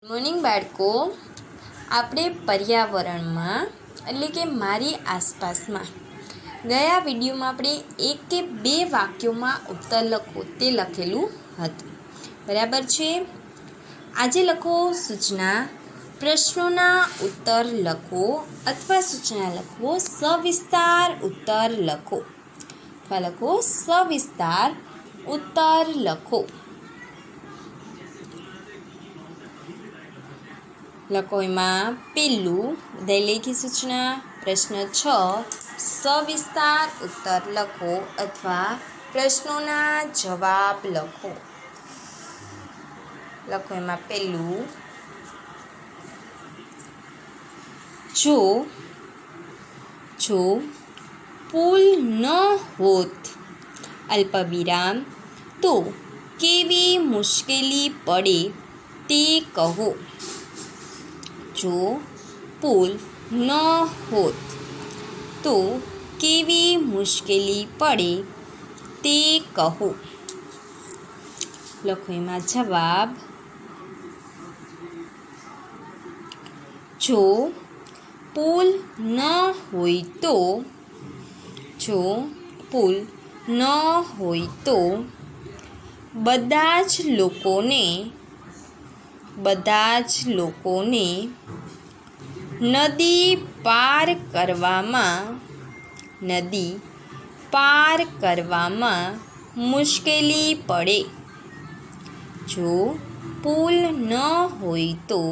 Morning બાળકો, આપણે પર્યાવરણમાં એટલે કે મારી આસપાસમાં ગયા વિડીયોમાં આપણે 1 કે 2 વાક્યોમાં ઉત્તર લખો તે લખેલું હતું, બરાબર છે। આજે લખો સૂચના, પ્રશ્નોના ઉત્તર લખો અથવા સૂચના લખો, સવિસ્તાર ઉત્તર લખો અથવા લખો સવિસ્તાર ઉત્તર લખો। લખો એમાં પહેલું દૈલેખી સૂચના પ્રશ્ન 6 સવિસ્તાર ઉત્તર લખો અથવા પ્રશ્નોના જવાબ લખો। લખો એમાં પહેલું, જો પુલ ન હોત અલ્પવિરામ તો કેવી મુશ્કેલી પડે તે કહો। જો પુલ ન હોત તો કેવી મુશ્કેલી પડે તે કહો। લખો એમાં જવાબ, જો પુલ ન હોય તો બધા જ લોકોને નદી પાર કરવામાં મુશ્કેલી પડે। જો પુલ ન હોય તો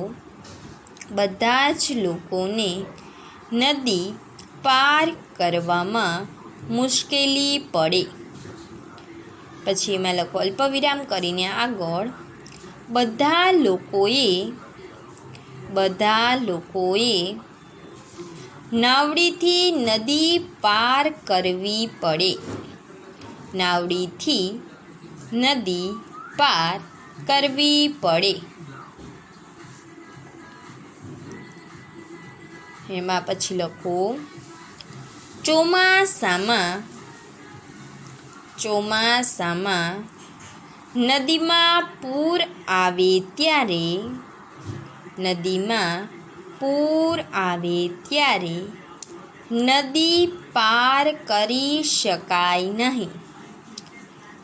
બધા જ લોકોને નદી પાર કરવામાં મુશ્કેલી પડે। પછી એમાં લખો અલ્પવિરામ કરીને આગળ, બધા લોકોએ નાવડીથી નદી પાર કરવી પડે। નાવડીથી નદી પાર કરવી પડે। એમાં પછી લખો ચોમાસામાં નદીમાં પૂર આવે ત્યારે નદી પાર કરી શકાય નહીં।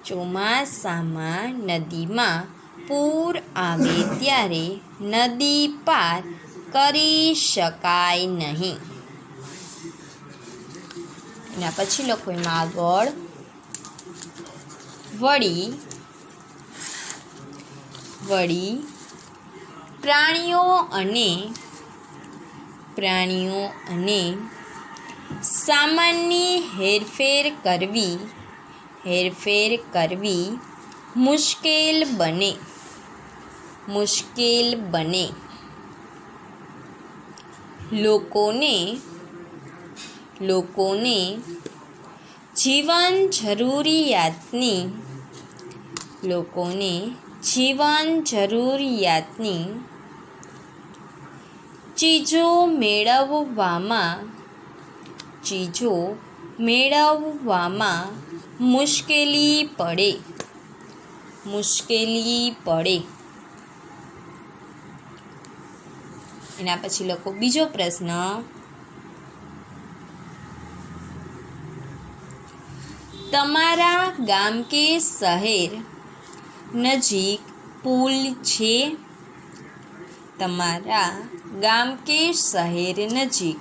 ચોમાસામાં નદીમાં પૂર આવે ત્યારે નદી પાર કરી શકાય નહીં। એના પછી લખો એમાં આગળ, વળી પ્રાણીઓ અને સામાનની હેરફેર કરવી મુશ્કેલ બને। લોકોને જીવન જરૂરિયાતની ચીજો મેળવવામાં મુશ્કેલી પડે। એના પછી લખો બીજો પ્રશ્ન, તમારા ગામ કે શહેર નજીક પુલ છે? તમારા ગામ કે શહેર નજીક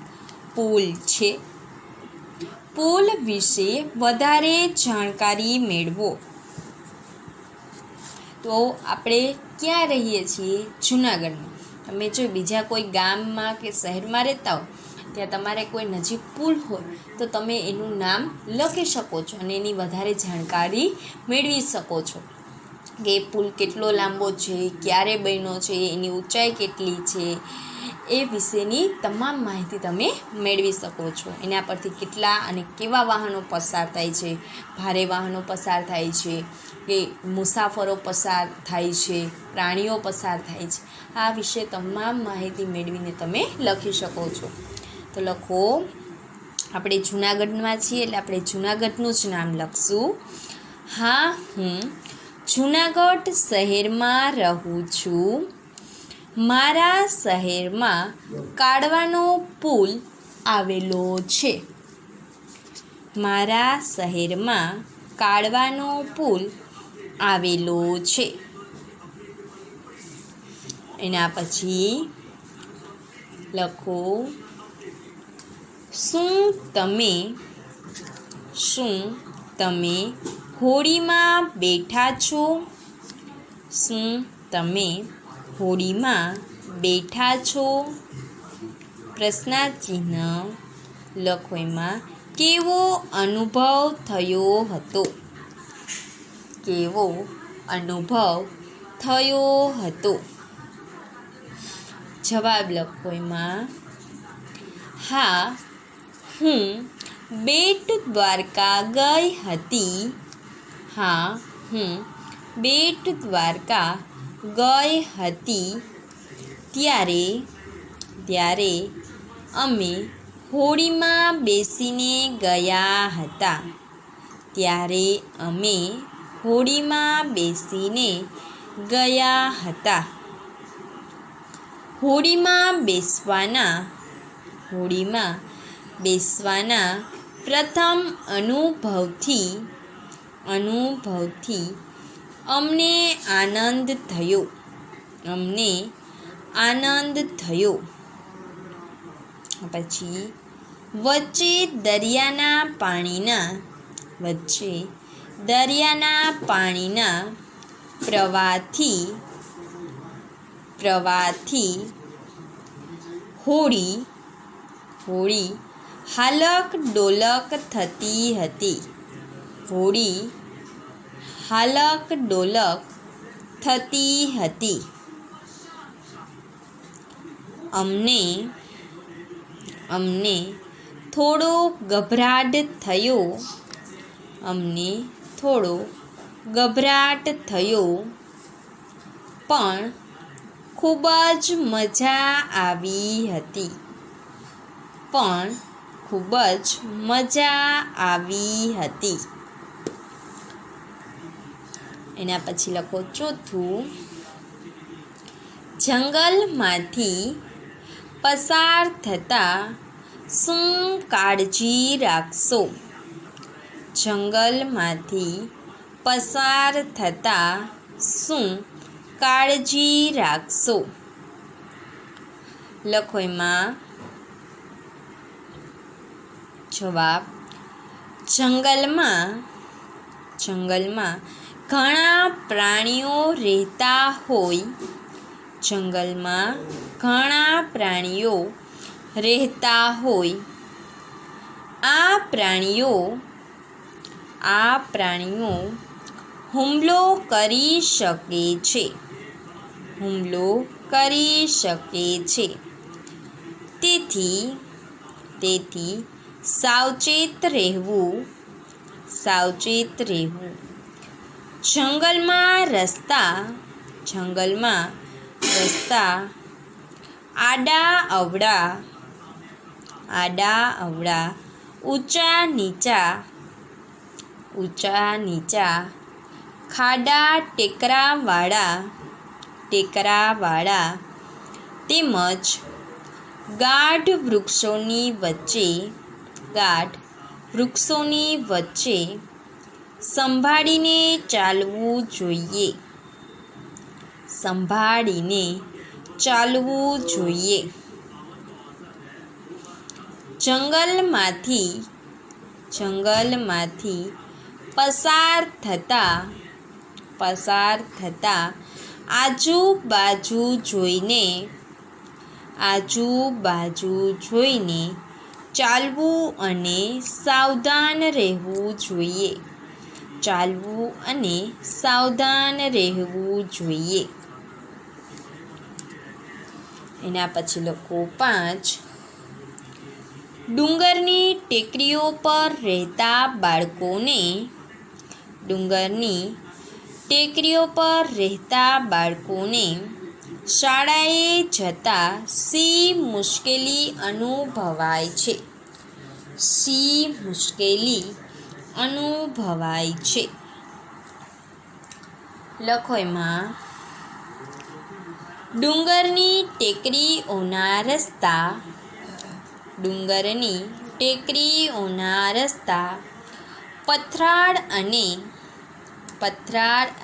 પુલ છે? પુલ વિશે વધારે જાણકારી મેળવો। તો આપણે ક્યાં રહીએ છીએ? જૂનાગઢમાં। તમે જો બીજા કોઈ ગામમાં કે શહેરમાં રહેતા હો, ત્યાં તમારે કોઈ નજીક પુલ હોય તો તમે એનું નામ લખી શકો છો અને એની વધારે જાણકારી મેળવી શકો છો કે પુલ કેટલો લાંબો છે, ક્યારે બન્યો છે, એની ઊંચાઈ કેટલી છે, એ વિશેની તમામ માહિતી તમે મેળવી શકો છો। એના પરથી કેટલા અને કેવા વાહનો પસાર થાય છે, ભારે વાહનો પસાર થાય છે કે મુસાફરો પસાર થાય છે, પ્રાણીઓ પસાર થાય છે, આ વિશે તમામ માહિતી મેળવીને તમે લખી શકો છો। તો લખો, આપણે જૂનાગઢમાં છીએ એટલે આપણે જૂનાગઢનું જ નામ લખશું। હા, હું જૂનાગઢ શહેરમાં રહું છું। મારા શહેરમાં કાડવાનો પુલ આવેલો છે. મારા શહેરમાં કાડવાનો પુલ આવેલો છે. એના પછી લખો શું તમે હોડીમાં બેઠા છો? શું તમે હોડીમાં બેઠા છો? પ્રશ્નાર્થ લખો. એમાં કેવો અનુભવ થયો હતો? કેવો અનુભવ થયો હતો? જવાબ લખો. એમાં હા, હું બેટ દ્વારકા ગઈ હતી. હા, હું બેટ દ્વારકા ગઈ હતી. ત્યારે અમે હોડીમાં બેસીને ગયા હતા. ત્યારે અમે હોડીમાં બેસીને ગયા હતા. હોડીમાં બેસવાના પ્રથમ અનુભવથી અમને આનંદ થયો. પછી વચ્ચે દરિયાના પાણીના પ્રવાહથી હોડી હાલક ડોલક થતી હતી. હોડી હાલક ડોલક થતી હતી. અમને થોડો ગભરાટ થયો. પણ ખૂબ જ મજા આવી હતી. એના પછી લખો ચોથું. જંગલમાંથી પસાર થતાં શું કાળજી રાખશો? જંગલમાંથી પસાર થતાં શું કાળજી રાખશો? લખો. એમાં જવાબ જંગલમાં ઘણા પ્રાણીઓ રહેતા હોય. જંગલમાં ઘણા પ્રાણીઓ રહેતા હોય. આ પ્રાણીઓ હુમલો કરી શકે છે. તેથી સાવચેત રહેવું. જંગલમાં રસ્તા આડા અવળા ઊંચા નીચા ખાડા ટેકરાવાળા તેમજ ગાઢ વૃક્ષોની વચ્ચે સંભાળીને ચાલવું જોઈએ. જંગલમાંથી પસાર થતાં આજુબાજુ જોઈને ચાલવું અને સાવધાન રહેવું જોઈએ. એના પછી લખો 5. ડુંગરની ટેકરીઓ પર રહેતા બાળકોને શાળાએ જતા શી મુશ્કેલી અનુભવાય છે? લખો. એમાં ડુંગરની ટેકરીઓના રસ્તા, ડુંગરની ટેકરીઓના રસ્તા પથરાળ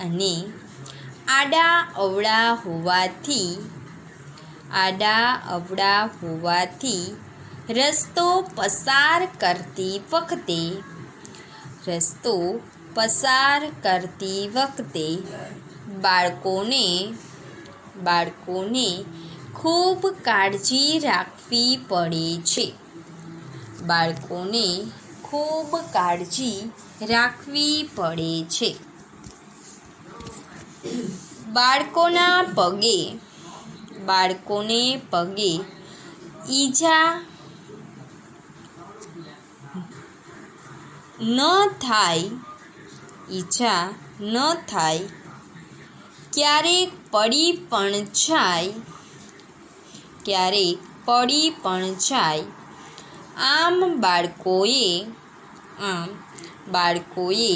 અને આડા અવળા હોવાથી રસ્તો પસાર કરતી વખતે બાળકોને ખૂબ કાળજી રાખવી પડે છે. બાળકોને પગે ઈજા ન થાય, ક્યારેક પડી પણ જાય. આમ બાળકોએ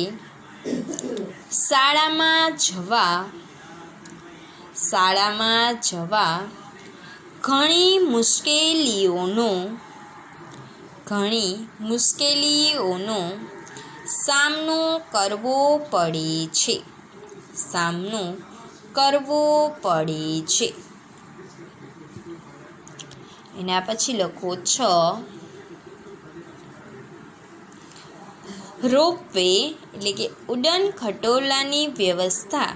શાળામાં જવા ઘણી મુશ્કેલીઓનો સામનો કરવો પડે છે. એના પછી લખો 6. રોપવે એટલે કે ઉડન ખટોલાની વ્યવસ્થા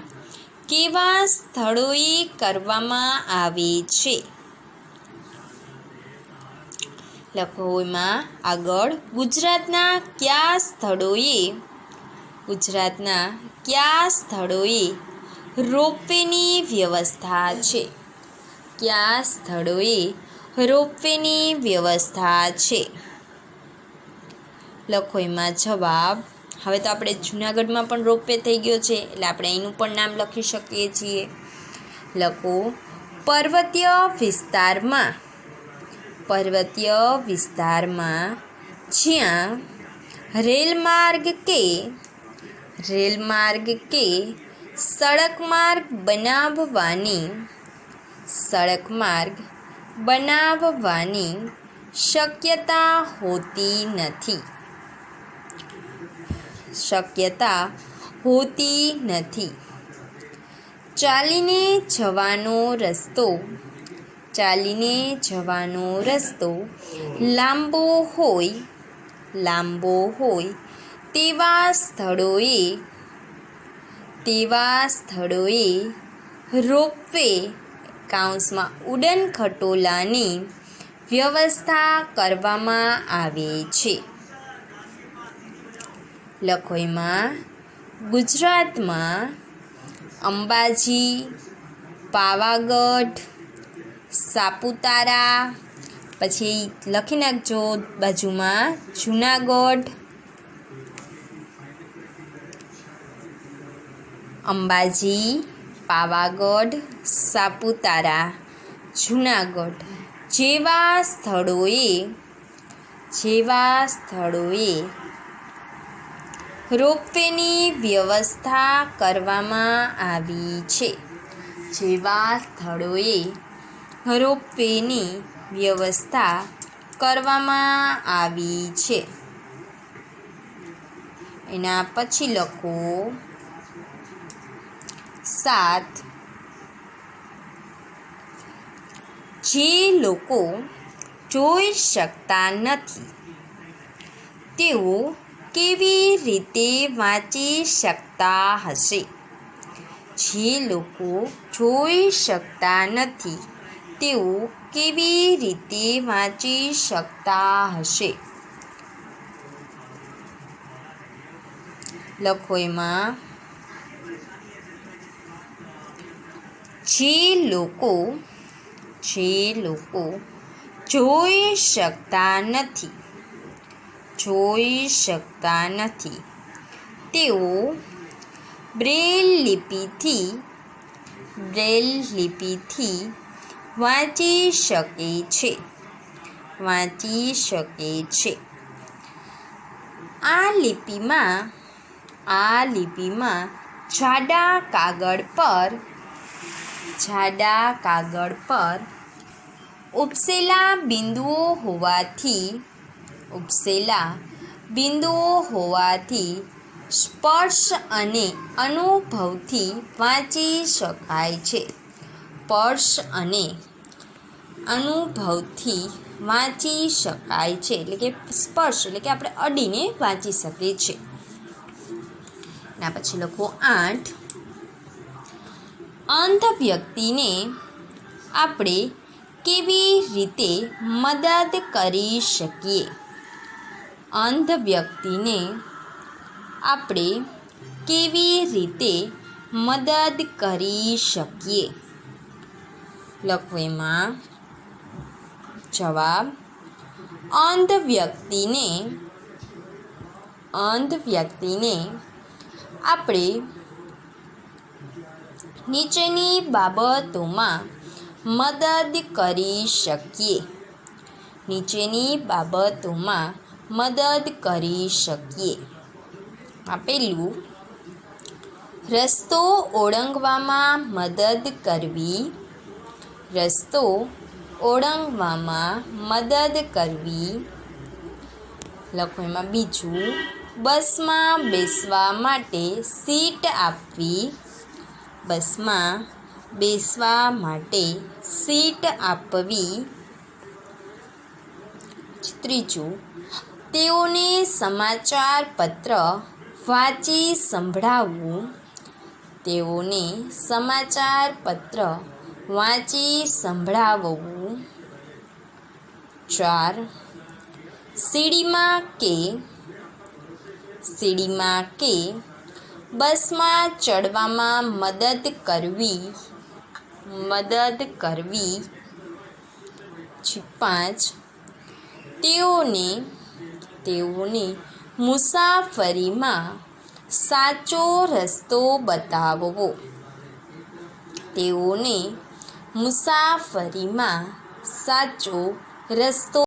કેવા સ્થળોએ કરવામાં આવે છે? લખો એમાં આગળ ગુજરાતના કયા સ્થળોએ રોપવેની વ્યવસ્થા છે? લખો એમાં જવાબ. હવે તો આપણે જૂનાગઢમાં પણ રોપવે થઈ ગયો છે એટલે આપણે એનું પણ નામ લખી શકીએ છીએ. લખો પર્વતીય વિસ્તારમાં જ્યાં રેલમાર્ગ કે સડક માર્ગ બનાવવાની શક્યતા હોતી નથી. ચાલીને જવાનો રસ્તો લાંબો હોય તેવા સ્થળોએ રોપવે ઉડન ખટોલાની વ્યવસ્થા કરવામાં આવે છે. લખો એમાં ગુજરાતમાં અંબાજી, પાવાગઢ, સાપુતારા, પછી લખી નાખજો બાજુમાં જૂનાગઢ, અંબાજી, પાવાગઢ, સાપુતારા, જૂનાગઢ જેવા સ્થળોએ રોપવેની વ્યવસ્થા કરવામાં આવી છે. એના પછી લખો 7. જે લોકો જોઈ શકતા નથી તેઓ કેવી રીતે વાંચી શકતા હશે? જે લોકો જોઈ શકતા નથી તેઓ કેવી રીતે વાંચી શકતા હશે? લખો એમાં જે લોકો જોઈ શકતા નથી તેઓ બ્રેલ લિપિથી વાંચી શકે છે. આ લિપિમાં જાડા કાગળ પર જાડા કાગળ પર ઉપસેલા બિંદુઓ હોવાથી સ્પર્શ અને અનુભવથી વાંચી શકાય છે. સ્પર્શ અને અનુભવથી વાંચી શકાય છે, એટલે કે સ્પર્શ એટલે કે આપણે અડીને વાંચી શકીએ છીએ. એના પછી લખો 8. અંધ વ્યક્તિને આપણે કેવી રીતે મદદ કરી શકીએ? અંધ વ્યક્તિને આપણે કેવી રીતે મદદ કરી શકીએ? લખો એમાં જવાબ. અંધ વ્યક્તિને આપણે નીચેની બાબતોમાં મદદ કરી શકીએ. પહેલું, રસ્તો ઓળંગવામાં મદદ કરવી. લખો એમાં બીજું, બસમાં બેસવા માટે સીટ આપવી. ત્રીજું, તેઓને સમાચાર પત્ર વાંચી સંભળાવવું. 4. સીડીમાં કે બસમાં ચડવામાં મદદ કરવી. 5. તેઓને મુસાફરીમાં સાચો રસ્તો બતાવવો.